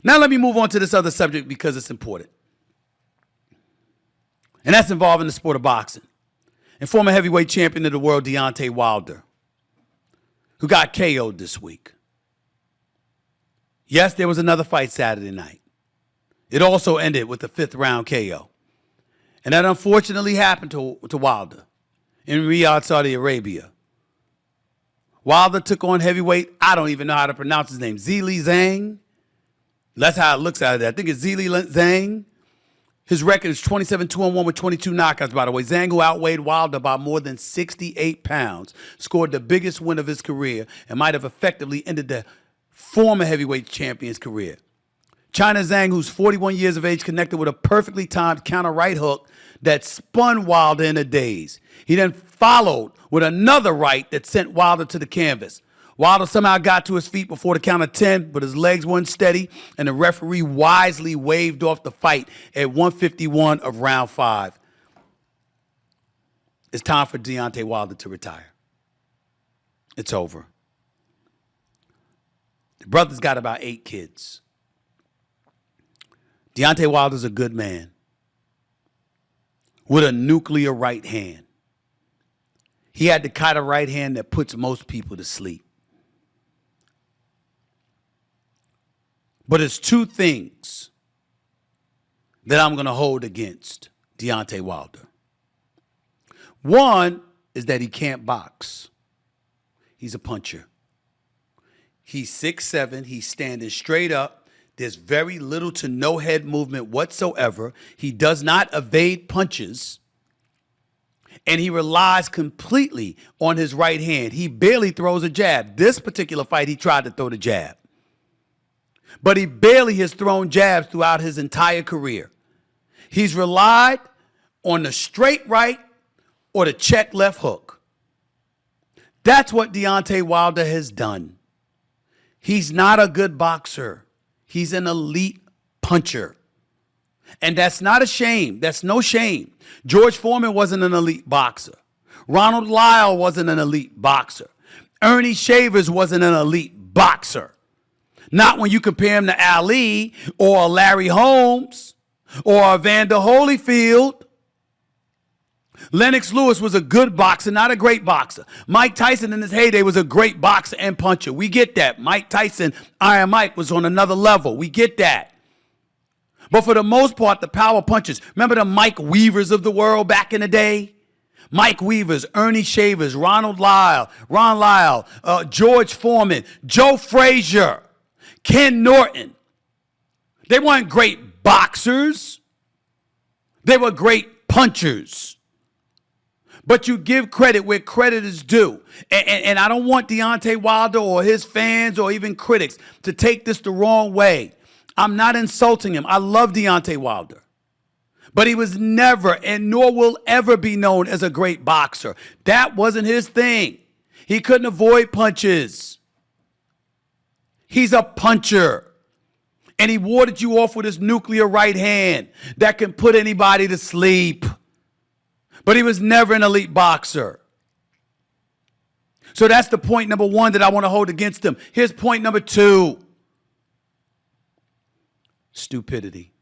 Now let me move on to this other subject because it's important. And that's involving the sport of boxing. And former heavyweight champion of the world, Deontay Wilder, who got KO'd this week. Yes, there was another fight Saturday night. It also ended with a 5th round KO. And that unfortunately happened to Wilder in Riyadh, Saudi Arabia. Wilder took on heavyweight, I don't even know how to pronounce his name, Zhang. That's how it looks out of there. I think it's Zhang. His record is 27-2-1 with 22 knockouts, by the way. Zhang, who outweighed Wilder by more than 68 pounds, scored the biggest win of his career and might have effectively ended the former heavyweight champion's career. China Zhang, who's 41 years of age, connected with a perfectly timed counter right hook that spun Wilder in a daze. He then followed with another right that sent Wilder to the canvas. Wilder somehow got to his feet before the count of 10, but his legs weren't steady, and the referee wisely waved off the fight at 151 of round 5. It's time for Deontay Wilder to retire. It's over. The brother's got about 8 kids. Deontay Wilder's a good man with a nuclear right hand. He had the kind of right hand that puts most people to sleep. But it's 2 things that I'm going to hold against Deontay Wilder. One is that he can't box. He's a puncher. He's 6'7". He's standing straight up. There's very little to no head movement whatsoever. He does not evade punches. And he relies completely on his right hand. He barely throws a jab. This particular fight, he tried to throw the jab. But he barely has thrown jabs throughout his entire career. He's relied on the straight right or the check left hook. That's what Deontay Wilder has done. He's not a good boxer. He's an elite puncher. And that's not a shame. That's no shame. George Foreman wasn't an elite boxer. Ronald Lyle wasn't an elite boxer. Ernie Shavers wasn't an elite boxer. Not when you compare him to Ali or Larry Holmes or Evander Holyfield. Lennox Lewis was a good boxer, not a great boxer. Mike Tyson in his heyday was a great boxer and puncher. We get that. Mike Tyson, Iron Mike, was on another level. We get that. But for the most part, the power punchers, remember the Mike Weavers of the world back in the day? Mike Weavers, Ernie Shavers, Ron Lyle, George Foreman, Joe Frazier, Ken Norton. They weren't great boxers. They were great punchers. But you give credit where credit is due. And I don't want Deontay Wilder or his fans or even critics to take this the wrong way. I'm not insulting him. I love Deontay Wilder. But he was never and nor will ever be known as a great boxer. That wasn't his thing. He couldn't avoid punches. He's a puncher. And he warded you off with his nuclear right hand that can put anybody to sleep. But he was never an elite boxer. So that's the point number 1 that I want to hold against him. Here's point number 2. Stupidity.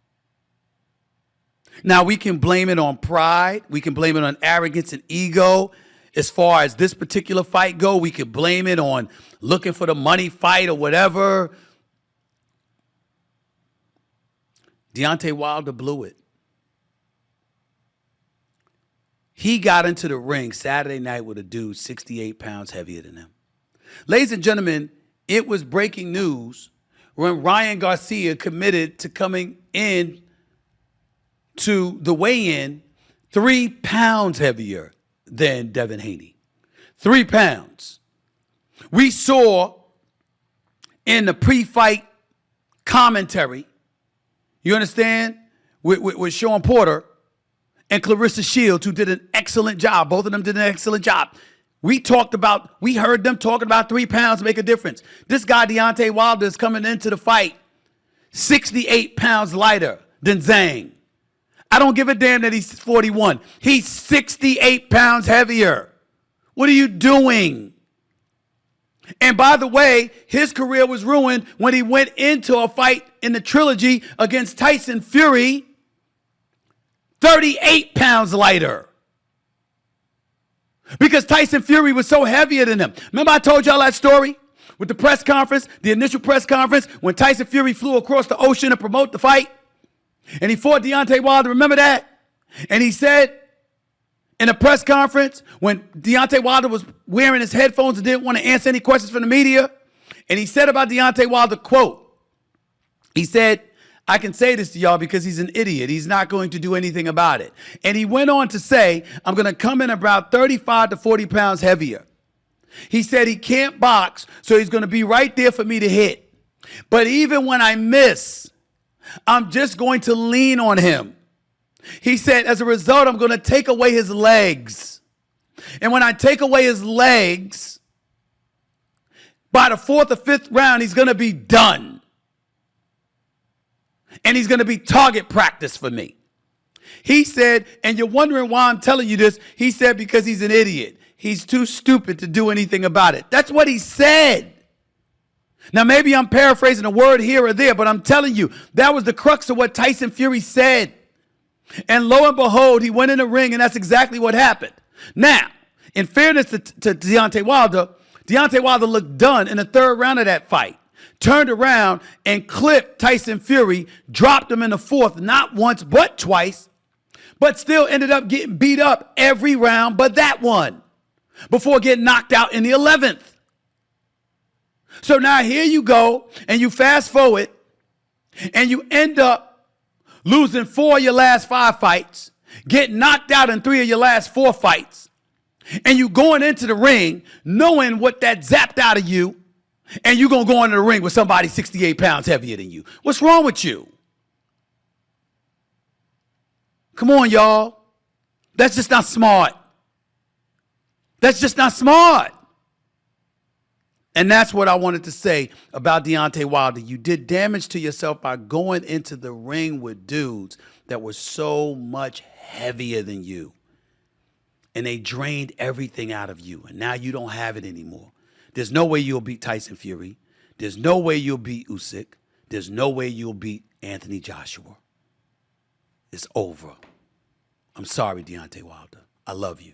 Now, we can blame it on pride. We can blame it on arrogance and ego. As far as this particular fight go, we could blame it on looking for the money fight or whatever. Deontay Wilder blew it. He got into the ring Saturday night with a dude 68 pounds heavier than him. Ladies and gentlemen, it was breaking news when Ryan Garcia committed to coming in to the weigh-in 3 pounds heavier than Devin Haney. 3 pounds. We saw in the pre-fight commentary, you understand, with Sean Porter and Clarissa Shields, who did an excellent job. Both of them did an excellent job. We heard them talking about 3 pounds make a difference. This guy, Deontay Wilder, is coming into the fight 68 pounds lighter than Zhang. I don't give a damn that he's 41. He's 68 pounds heavier. What are you doing? And by the way, his career was ruined when he went into a fight in the trilogy against Tyson Fury, 38 pounds lighter. Because Tyson Fury was so heavier than him. Remember I told y'all that story with the press conference, the initial press conference, when Tyson Fury flew across the ocean to promote the fight? And he fought Deontay Wilder, remember that? And he said in a press conference when Deontay Wilder was wearing his headphones and didn't want to answer any questions from the media, and he said about Deontay Wilder, quote, he said, I can say this to y'all because he's an idiot. He's not going to do anything about it. And he went on to say, I'm going to come in about 35 to 40 pounds heavier. He said he can't box, so he's going to be right there for me to hit. But even when I miss, I'm just going to lean on him. He said, as a result, I'm going to take away his legs. And when I take away his legs, by the fourth or fifth round, he's going to be done. And he's going to be target practice for me. He said, and you're wondering why I'm telling you this. He said, because he's an idiot. He's too stupid to do anything about it. That's what he said. Now, maybe I'm paraphrasing a word here or there, but I'm telling you, that was the crux of what Tyson Fury said. And lo and behold, he went in the ring, and that's exactly what happened. Now, in fairness to Deontay Wilder looked done in the third round of that fight. Turned around and clipped Tyson Fury, dropped him in the fourth, not once but twice, but still ended up getting beat up every round but that one before getting knocked out in the 11th. So now here you go, and you fast forward, and you end up losing 4 of your last 5 fights, getting knocked out in 3 of your last 4 fights, and you going into the ring knowing what that zapped out of you, and you're going to go into the ring with somebody 68 pounds heavier than you. What's wrong with you? Come on, y'all. That's just not smart. That's just not smart. And that's what I wanted to say about Deontay Wilder. You did damage to yourself by going into the ring with dudes that were so much heavier than you. And they drained everything out of you. And now you don't have it anymore. There's no way you'll beat Tyson Fury. There's no way you'll beat Usyk. There's no way you'll beat Anthony Joshua. It's over. I'm sorry, Deontay Wilder. I love you.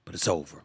But it's over.